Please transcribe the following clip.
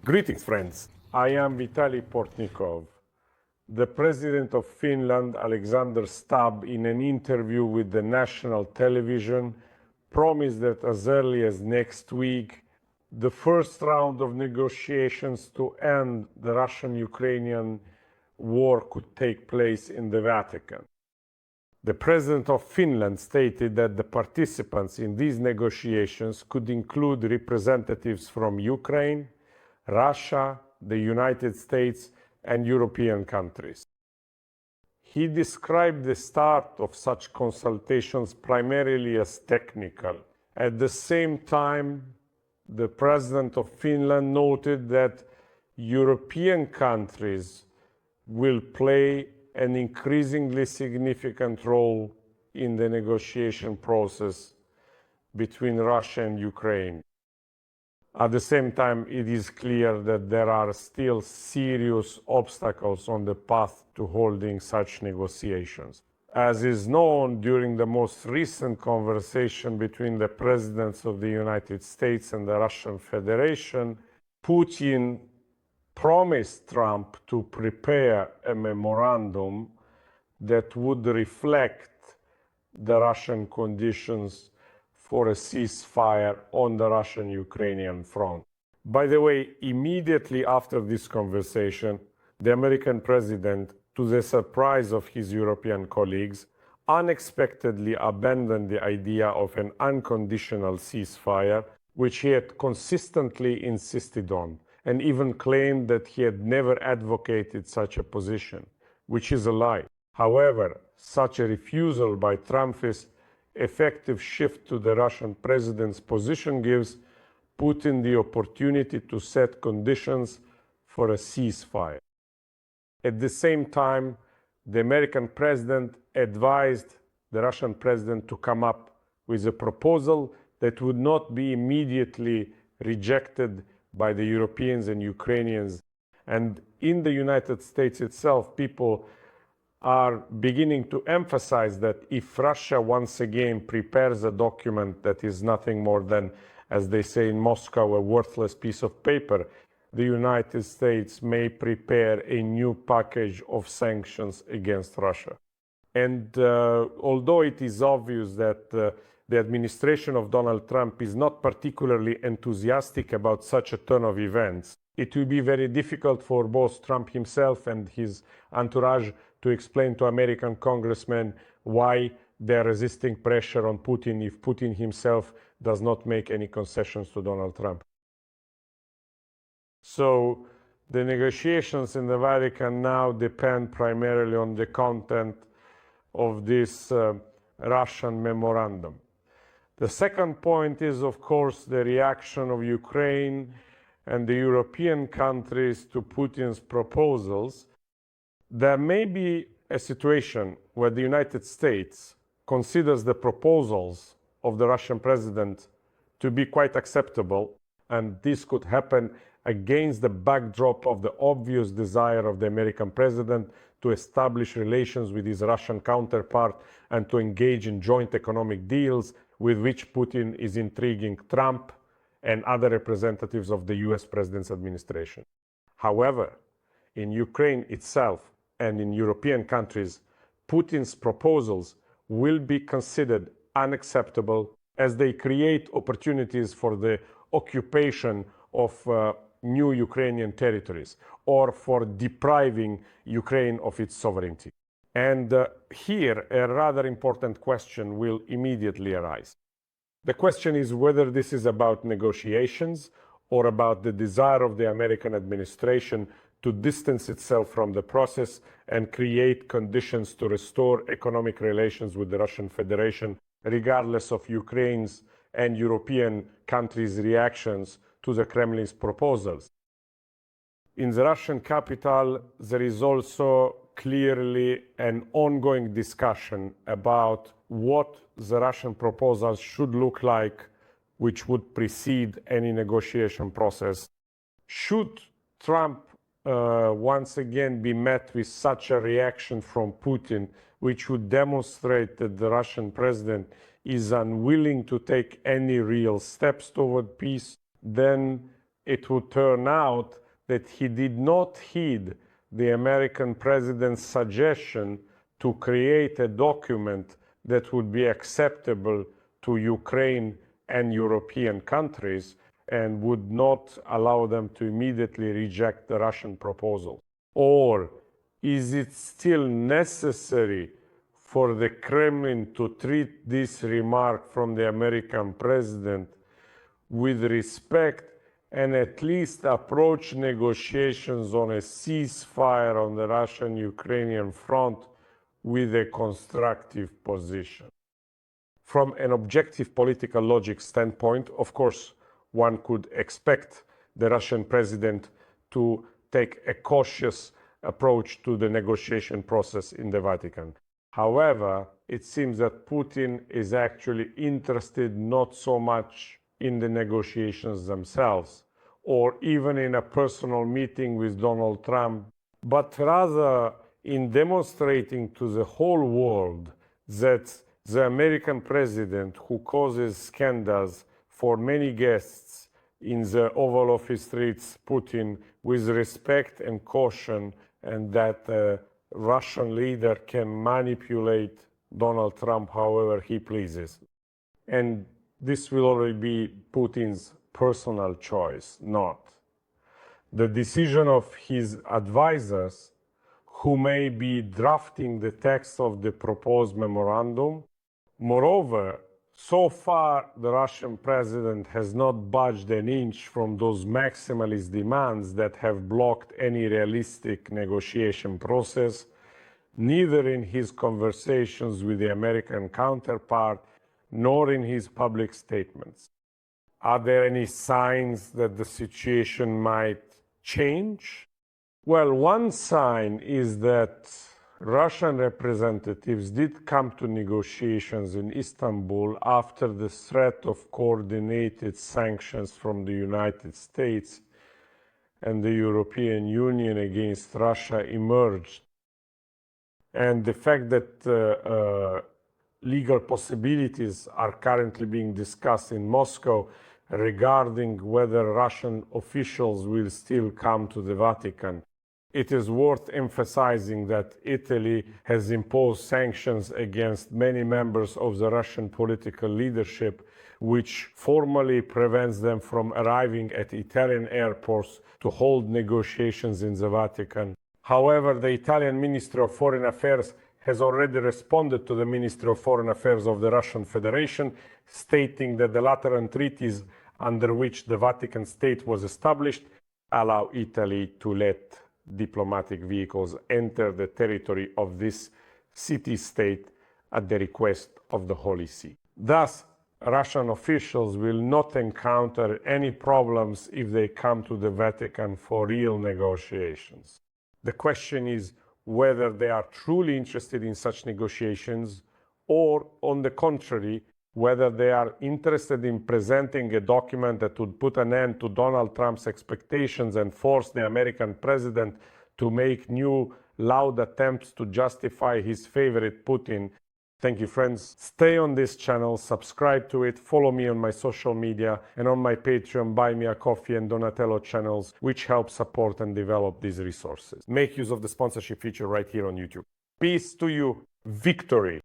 Greetings, friends. I am Vitaly Portnikov. The President of Finland, Alexander Stubb, in an interview with the national television, promised that as early as next week, the first round of negotiations to end the Russian-Ukrainian war could take place in the Vatican. The President of Finland stated that the participants in these negotiations could include representatives from Ukraine, Russia, the United States, and European countries. He described the start of such consultations primarily as technical. At the same time, the President of Finland noted that European countries will play an increasingly significant role in the negotiation process between Russia and Ukraine. At the same time, it is clear that there are still serious obstacles on the path to holding such negotiations. As is known, during the most recent conversation between the presidents of the United States and the Russian Federation, Putin promised Trump to prepare a memorandum that would reflect the Russian conditions for a ceasefire on the Russian-Ukrainian front. By the way, immediately after this conversation, the American president, to the surprise of his European colleagues, unexpectedly abandoned the idea of an unconditional ceasefire, which he had consistently insisted on, and even claimed that he had never advocated such a position, which is a lie. However, such a refusal by Trumpists effective shift to the Russian president's position gives Putin the opportunity to set conditions for a ceasefire. At the same time, the American president advised the Russian president to come up with a proposal that would not be immediately rejected by the Europeans and Ukrainians. And in the United States itself, people are beginning to emphasize that if Russia once again prepares a document that is nothing more than, as they say in Moscow, a worthless piece of paper, the United States may prepare a new package of sanctions against Russia. And although it is obvious that the administration of Donald Trump is not particularly enthusiastic about such a turn of events, it will be very difficult for both Trump himself and his entourage to explain to American congressmen why they're resisting pressure on Putin if Putin himself does not make any concessions to Donald Trump. So the negotiations in the Vatican now depend primarily on the content of this Russian memorandum. The second point is, of course, the reaction of Ukraine and the European countries to Putin's proposals. There may be a situation where the United States considers the proposals of the Russian president to be quite acceptable, and this could happen against the backdrop of the obvious desire of the American president to establish relations with his Russian counterpart and to engage in joint economic deals with which Putin is intriguing Trump and other representatives of the US president's administration. However, in Ukraine itself and in European countries, Putin's proposals will be considered unacceptable as they create opportunities for the occupation of new Ukrainian territories or for depriving Ukraine of its sovereignty. And here, a rather important question will immediately arise. The question is whether this is about negotiations or about the desire of the American administration to distance itself from the process and create conditions to restore economic relations with the Russian Federation, regardless of Ukraine's and European countries' reactions to the Kremlin's proposals. In the Russian capital, there is also clearly an ongoing discussion about what the Russian proposals should look like, which would precede any negotiation process. Should Trump once again be met with such a reaction from Putin, which would demonstrate that the Russian president is unwilling to take any real steps toward peace, then it would turn out that he did not heed the American president's suggestion to create a document that would be acceptable to Ukraine and European countries and would not allow them to immediately reject the Russian proposal? Or is it still necessary for the Kremlin to treat this remark from the American president with respect and at least approach negotiations on a ceasefire on the Russian-Ukrainian front with a constructive position? From an objective political logic standpoint, of course, one could expect the Russian president to take a cautious approach to the negotiation process in the Vatican. However, it seems that Putin is actually interested not so much in the negotiations themselves, or even in a personal meeting with Donald Trump, but rather in demonstrating to the whole world that the American president, who causes scandals for many guests in the Oval Office, treats Putin with respect and caution, and that a Russian leader can manipulate Donald Trump however he pleases. And this will already be Putin's personal choice, not the decision of his advisors, who may be drafting the text of the proposed memorandum. Moreover, so far the Russian president has not budged an inch from those maximalist demands that have blocked any realistic negotiation process, neither in his conversations with the American counterpart nor in his public statements. Are there any signs that the situation might change? Well, one sign is that Russian representatives did come to negotiations in Istanbul after the threat of coordinated sanctions from the United States and the European Union against Russia emerged. And the fact that legal possibilities are currently being discussed in Moscow regarding whether Russian officials will still come to the Vatican. It is worth emphasizing that Italy has imposed sanctions against many members of the Russian political leadership, which formally prevents them from arriving at Italian airports to hold negotiations in the Vatican. However, the Italian Ministry of Foreign Affairs has already responded to the Ministry of Foreign Affairs of the Russian Federation, stating that the Lateran treaties under which the Vatican State was established allow Italy to let diplomatic vehicles enter the territory of this city-state at the request of the Holy See. Thus, Russian officials will not encounter any problems if they come to the Vatican for real negotiations. The question is whether they are truly interested in such negotiations, or, on the contrary, whether they are interested in presenting a document that would put an end to Donald Trump's expectations and force the American president to make new loud attempts to justify his favorite, Putin. Thank you, friends. Stay on this channel, subscribe to it, follow me on my social media, and on my Patreon, Buy Me a Coffee and Donatello channels, which help support and develop these resources. Make use of the sponsorship feature right here on YouTube. Peace to you. Victory.